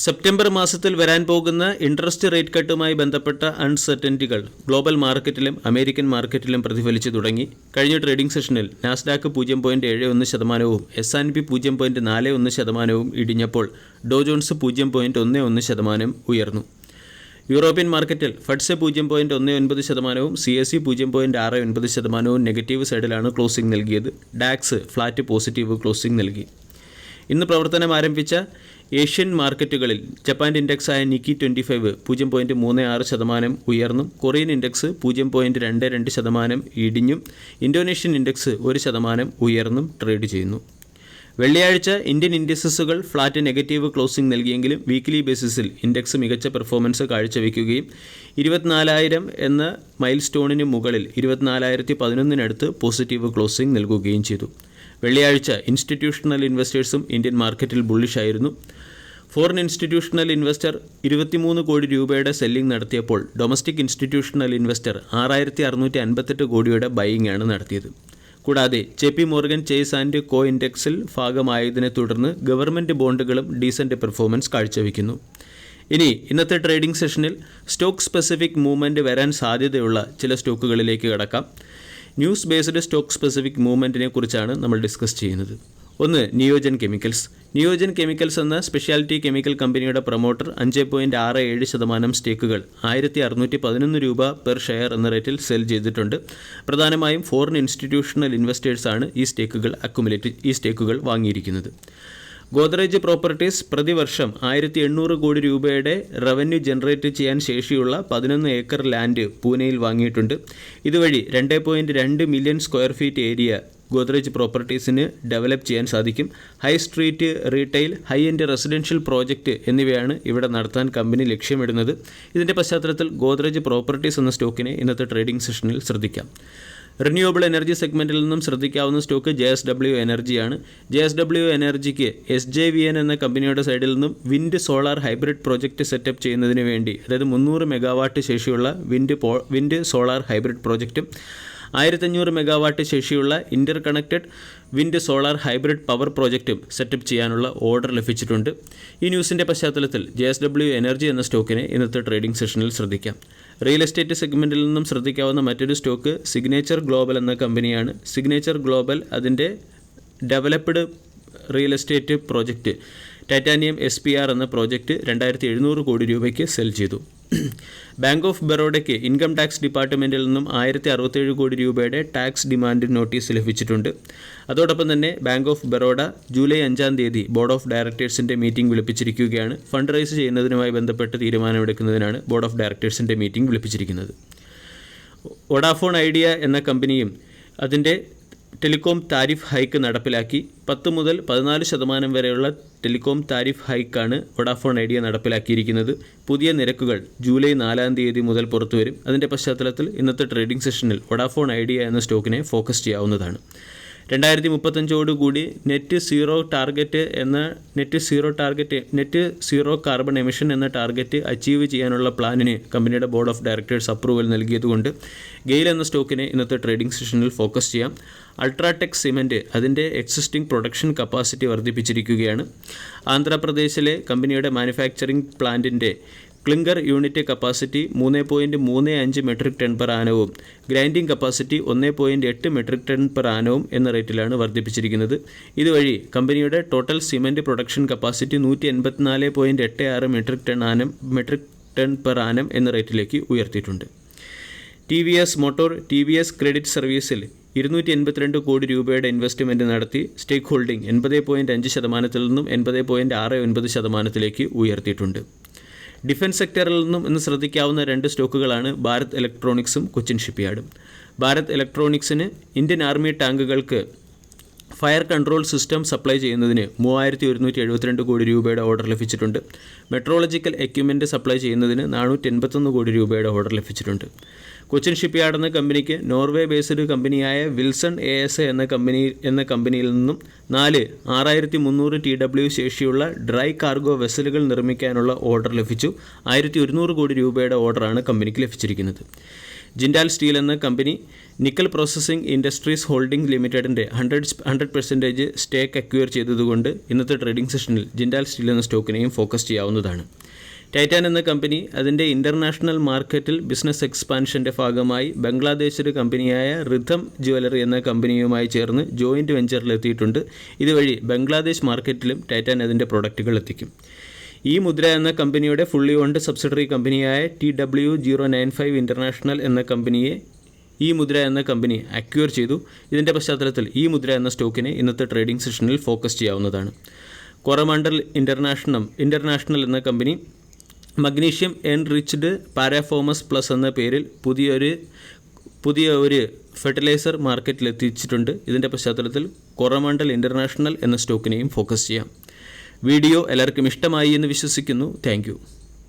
September മാസത്തിൽ വരാൻ പോകുന്ന ഇൻട്രസ്റ്റ് റേറ്റ് കട്ടുമായി ബന്ധപ്പെട്ട അൺസർട്ടനിറ്റികൾ ഗ്ലോബൽ മാർക്കറ്റിലും അമേരിക്കൻ മാർക്കറ്റിലും പ്രതിഫലിച്ചു തുടങ്ങി. കഴിഞ്ഞ ട്രേഡിംഗ് സെഷനിൽ നാസ്ഡാക്ക് 0.71%, S&P 0.41% ഇടിഞ്ഞപ്പോൾ ഡോ ജോൺസ് 0.11% ഉയർന്നു. യൂറോപ്യൻ മാർക്കറ്റിൽ ഫഡ്സ് 0.19%, CSE 0.69% നെഗറ്റീവ് സൈഡിലാണ് ക്ലോസിംഗ് നൽകിയത്. ഡാക്സ് ഫ്ലാറ്റ് പോസിറ്റീവ് ക്ലോസിംഗ് നൽകി. ഇന്ന് പ്രവർത്തനം ആരംഭിച്ച ഏഷ്യൻ മാർക്കറ്റുകളിൽ ജപ്പാൻ്റെ ഇൻഡെക്സായ നിക്കി 25 0.36% ഉയർന്നും കൊറിയൻ ഇൻഡെക്സ് 0.22% ഇടിഞ്ഞും ഇന്തോനേഷ്യൻ ഇൻഡെക്സ് 1% ഉയർന്നും ട്രേഡ് ചെയ്യുന്നു. വെള്ളിയാഴ്ച ഇന്ത്യൻ ഇൻഡെക്സുകൾ ഫ്ലാറ്റ് നെഗറ്റീവ് ക്ലോസിംഗ് നൽകിയെങ്കിലും വീക്ക്ലി ബേസിസിൽ ഇൻഡെക്സ് മികച്ച പെർഫോമൻസ് കാഴ്ചവെക്കുകയും 24,000 എന്ന മൈൽ സ്റ്റോണിന് മുകളിൽ 24,011 പോസിറ്റീവ് ക്ലോസിംഗ് നൽകുകയും ചെയ്തു. വെള്ളിയാഴ്ച ഇൻസ്റ്റിറ്റ്യൂഷണൽ ഇൻവെസ്റ്റേഴ്സും ഇന്ത്യൻ മാർക്കറ്റിൽ ബുള്ളിഷായിരുന്നു. ഫോറിൻ ഇൻസ്റ്റിറ്റ്യൂഷണൽ ഇൻവെസ്റ്റർ 23 കോടി രൂപയുടെ സെല്ലിംഗ് നടത്തിയപ്പോൾ ഡൊമസ്റ്റിക് ഇൻസ്റ്റിറ്റ്യൂഷണൽ ഇൻവെസ്റ്റർ 6,658 കോടിയുടെ ബൈയിങ് ആണ് നടത്തിയത്. കൂടാതെ JP മോർഗൻ ചേസ് ആൻഡ് കോ ഇൻഡെക്സിൽ ഭാഗമായതിനെ തുടർന്ന് ഗവൺമെൻറ് ബോണ്ടുകളും ഡീസൻറ്റ് പെർഫോമൻസ് കാഴ്ചവെക്കുന്നു. ഇനി ഇന്നത്തെ ട്രേഡിംഗ് സെഷനിൽ സ്റ്റോക്ക് സ്പെസിഫിക് മൂവ്മെൻറ്റ് വരാൻ സാധ്യതയുള്ള ചില സ്റ്റോക്കുകളിലേക്ക് കടക്കാം. ന്യൂസ് ബേസ്ഡ് സ്റ്റോക്ക് സ്പെസിഫിക് മൂവ്മെൻറ്റിനെ കുറിച്ചാണ് നമ്മൾ ഡിസ്കസ് ചെയ്യുന്നത്. ഒന്ന്, നിയോജൻ കെമിക്കൽസ്. നിയോജൻ കെമിക്കൽസ് എന്ന സ്പെഷ്യാലിറ്റി കെമിക്കൽ കമ്പനിയുടെ പ്രൊമോട്ടർ 5.67% സ്റ്റേക്കുകൾ 1,611 രൂപ പെർ ഷെയർ എന്ന റേറ്റിൽ സെൽ ചെയ്തിട്ടുണ്ട്. പ്രധാനമായും ഫോറിൻ ഇൻസ്റ്റിറ്റ്യൂഷണൽ ഇൻവെസ്റ്റേഴ്സാണ് ഈ സ്റ്റേക്കുകൾ വാങ്ങിയിരിക്കുന്നത്. ഗോദ്രേജ് പ്രോപ്പർട്ടീസ് പ്രതിവർഷം 1,800 കോടി രൂപയുടെ റവന്യൂ ജനറേറ്റ് ചെയ്യാൻ ശേഷിയുള്ള 11 ഏക്കർ ലാൻഡ് പൂനെയിൽ വാങ്ങിയിട്ടുണ്ട്. ഇതുവഴി 2.2 million square feet area Godrej പ്രോപ്പർട്ടീസിന് ഡെവലപ്പ് ചെയ്യാൻ സാധിക്കും. High street retail, high end residential project എന്നിവയാണ് ഇവിടെ നടത്താൻ കമ്പനി ലക്ഷ്യമിടുന്നത്. ഇതിൻ്റെ പശ്ചാത്തലത്തിൽ ഗോദ്രേജ് പ്രോപ്പർട്ടീസ് എന്ന സ്റ്റോക്കിനെ ഇന്നത്തെ ട്രേഡിംഗ് സെഷനിൽ ശ്രദ്ധിക്കാം. റിന്യൂവബിൾ എനർജി സെഗ്മെൻറ്റിൽ നിന്നും ശ്രദ്ധിക്കാവുന്ന സ്റ്റോക്ക് JSW എനർജിയാണ്. JSW എനർജിക്ക് SJVN എന്ന കമ്പനിയുടെ സൈഡിൽ നിന്നും wind solar hybrid project setup ചെയ്യുന്നതിന് വേണ്ടി, അതായത് 300 മെഗാവാട്ട് ശേഷിയുള്ള വിൻഡ് സോളാർ ഹൈബ്രിഡ് പ്രോജക്റ്റും 1,500 മെഗാവാട്ട് ശേഷിയുള്ള interconnected wind solar hybrid power പ്രോജക്റ്റും സെറ്റപ്പ് ചെയ്യാനുള്ള ഓർഡർ ലഭിച്ചിട്ടുണ്ട്. ഈ ന്യൂസിൻ്റെ പശ്ചാത്തലത്തിൽ JSW എനർജി എന്ന സ്റ്റോക്കിനെ ഇന്നത്തെ ട്രേഡിംഗ് സെഷനിൽ ശ്രദ്ധിക്കാം. റിയൽ എസ്റ്റേറ്റ് സെഗ്മെൻറ്റിൽ നിന്നും ശ്രദ്ധിക്കാവുന്ന മറ്റൊരു സ്റ്റോക്ക് സിഗ്നേച്ചർ ഗ്ലോബൽ എന്ന കമ്പനിയാണ്. സിഗ്നേച്ചർ ഗ്ലോബൽ അതിൻ്റെ developed real estate project titanium SPR എന്ന പ്രോജക്റ്റ് 2,700 കോടി രൂപയ്ക്ക് സെൽ ചെയ്തു. ബാങ്ക് ഓഫ് ബറോഡയ്ക്ക് ഇൻകം ടാക്സ് ഡിപ്പാർട്ട്മെൻറ്റിൽ നിന്നും 1,067 കോടി രൂപയുടെ ടാക്സ് ഡിമാൻഡ് നോട്ടീസ് ലഭിച്ചിട്ടുണ്ട്. അതോടൊപ്പം തന്നെ ബാങ്ക് ഓഫ് ബറോഡ ജൂലൈ 5-ാം തീയതി ബോർഡ് ഓഫ് ഡയറക്ടേഴ്സിൻ്റെ മീറ്റിംഗ് വിളിപ്പിച്ചിരിക്കുകയാണ്. ഫണ്ട് റൈസ് ചെയ്യുന്നതിനുമായി ബന്ധപ്പെട്ട് തീരുമാനമെടുക്കുന്നതിനാണ് ബോർഡ് ഓഫ് ഡയറക്ടേഴ്സിൻ്റെ മീറ്റിംഗ് വിളിപ്പിച്ചിരിക്കുന്നത്. വോഡാഫോൺ ഐഡിയ എന്ന കമ്പനിയും അതിൻ്റെ ടെലികോം താരിഫ് ഹൈക്ക് നടപ്പിലാക്കി. 10 മുതൽ 14% വരെയുള്ള ടെലികോം താരിഫ് ഹൈക്കാണ് വോഡാഫോൺ ഐഡിയ നടപ്പിലാക്കിയിരിക്കുന്നത്. പുതിയ നിരക്കുകൾ ജൂലൈ 4-ാം തീയതി മുതൽ പുറത്തുവരും. അതിൻ്റെ പശ്ചാത്തലത്തിൽ ഇന്നത്തെ ട്രേഡിംഗ് സെഷനിൽ വോഡാഫോൺ ഐഡിയ എന്ന സ്റ്റോക്കിനെ ഫോക്കസ് ചെയ്യാവുന്നതാണ്. 2035 നെറ്റ് സീറോ കാർബൺ എമിഷൻ എന്ന ടാർഗറ്റ് അച്ചീവ് ചെയ്യാനുള്ള പ്ലാനിന് കമ്പനിയുടെ ബോർഡ് ഓഫ് ഡയറക്ടേഴ്സ് അപ്രൂവൽ നൽകിയതുകൊണ്ട് ഗെയിൽ എന്ന സ്റ്റോക്കിനെ ഇന്നത്തെ ട്രേഡിംഗ് സെഷനിൽ ഫോക്കസ് ചെയ്യാം. അൾട്രാടെക് സിമൻറ്റ് അതിൻ്റെ എക്സിസ്റ്റിംഗ് പ്രൊഡക്ഷൻ കപ്പാസിറ്റി വർദ്ധിപ്പിച്ചിരിക്കുകയാണ്. ആന്ധ്രാപ്രദേശിലെ കമ്പനിയുടെ മാനുഫാക്ചറിംഗ് പ്ലാന്റിൻ്റെ clinker unit capacity 3.35 metric tonne per ആനവും grinding capacity 1.8 metric tonne per ആനവും എന്ന റേറ്റിലാണ് വർദ്ധിപ്പിച്ചിരിക്കുന്നത്. ഇതുവഴി കമ്പനിയുടെ total cement production capacity 184.86 metric tonne per annum എന്ന റേറ്റിലേക്ക് ഉയർത്തിയിട്ടുണ്ട്. TVS ക്രെഡിറ്റ് സർവീസിൽ 282 കോടി രൂപയുടെ ഇൻവെസ്റ്റ്മെൻറ്റ് നടത്തി സ്റ്റേക്ക് ഹോൾഡിംഗ് 80.5% നിന്നും 80.69% ഉയർത്തിയിട്ടുണ്ട്. ഡിഫൻസ് സെക്ടറിൽ നിന്നും ഇന്ന് ശ്രദ്ധിക്കാവുന്ന 2 സ്റ്റോക്കുകളാണ് ഭാരത് ഇലക്ട്രോണിക്സും കൊച്ചിൻ ഷിപ്പ്യാർഡും. ഭാരത് ഇലക്ട്രോണിക്സിന് ഇന്ത്യൻ ആർമി ടാങ്കുകൾക്ക് ഫയർ കൺട്രോൾ സിസ്റ്റം സപ്ലൈ ചെയ്യുന്നതിന് 3,172 കോടി രൂപയുടെ ഓർഡർ ലഭിച്ചിട്ടുണ്ട്. മെട്രോളജിക്കൽ എക്യുപ്മെൻറ്റ് സപ്ലൈ ചെയ്യുന്നതിന് 481 കോടി രൂപയുടെ ഓർഡർ ലഭിച്ചിട്ടുണ്ട്. കൊച്ചിൻ ഷിപ്പ്യാർഡ് എന്ന കമ്പനിക്ക് നോർവേ ബേസ്ഡ് കമ്പനിയായ വിൽസൺ ASA എന്ന കമ്പനിയിൽ നിന്നും 4 6300 TW ശേഷിയുള്ള ഡ്രൈ കാർഗോ വെസലുകൾ നിർമ്മിക്കാനുള്ള ഓർഡർ ലഭിച്ചു. 1,100 കോടി രൂപയുടെ ഓർഡറാണ് കമ്പനിക്ക് ലഭിച്ചിരിക്കുന്നത്. ജിൻഡാൽ സ്റ്റീൽ എന്ന കമ്പനി നിക്കൽ പ്രോസസ്സിംഗ് ഇൻഡസ്ട്രീസ് ഹോൾഡിംഗ് ലിമിറ്റഡിൻ്റെ 100% സ്റ്റേക്ക് അക്വയർ ചെയ്തതുകൊണ്ട് ഇന്നത്തെ ട്രേഡിംഗ് സെഷനിൽ ജിൻഡാൽ സ്റ്റീൽ എന്ന സ്റ്റോക്കിനെയും ഫോക്കസ് ചെയ്യാവുന്നതാണ്. ടൈറ്റാൻ എന്ന കമ്പനി അതിൻ്റെ ഇൻ്റർനാഷണൽ മാർക്കറ്റിൽ ബിസിനസ് എക്സ്പാൻഷൻ്റെ ഭാഗമായി ബംഗ്ലാദേശിലെ കമ്പനിയായ റിഥം ജ്വല്ലറി എന്ന കമ്പനിയുമായി ചേർന്ന് ജോയിൻറ്റ് വെഞ്ചറിലെത്തിയിട്ടുണ്ട്. ഇതുവഴി ബംഗ്ലാദേശ് മാർക്കറ്റിലും ടൈറ്റാൻ അതിൻ്റെ പ്രൊഡക്റ്റുകൾ എത്തിക്കും. ഈ മുദ്ര എന്ന കമ്പനിയുടെ ഫുള്ളി ഓൺഡ് സബ്സിഡറി കമ്പനിയായ TW095 ഇൻ്റർനാഷണൽ എന്ന കമ്പനിയെ ഈ മുദ്ര എന്ന കമ്പനി അക്വയർ ചെയ്തു. ഇതിൻ്റെ പശ്ചാത്തലത്തിൽ ഈ മുദ്ര എന്ന സ്റ്റോക്കിനെ ഇന്നത്തെ ട്രേഡിംഗ് സെഷനിൽ ഫോക്കസ് ചെയ്യാവുന്നതാണ്. കൊറമണ്ടൽ ഇൻ്റർനാഷണൽ എന്ന കമ്പനി മഗ്നീഷ്യം എൻറിച്ച്ഡ് പാരാഫോമസ് പ്ലസ് എന്ന പേരിൽ പുതിയ ഒരു ഫെർട്ടിലൈസർ മാർക്കറ്റിലെത്തിച്ചിട്ടുണ്ട്. ഇതിൻ്റെ പശ്ചാത്തലത്തിൽ കൊറമണ്ടൽ ഇൻ്റർനാഷണൽ എന്ന സ്റ്റോക്കിനെയും ഫോക്കസ് ചെയ്യാം. വീഡിയോ എല്ലാവർക്കും ഇഷ്ടമായി എന്ന് വിശ്വസിക്കുന്നു. Thank you.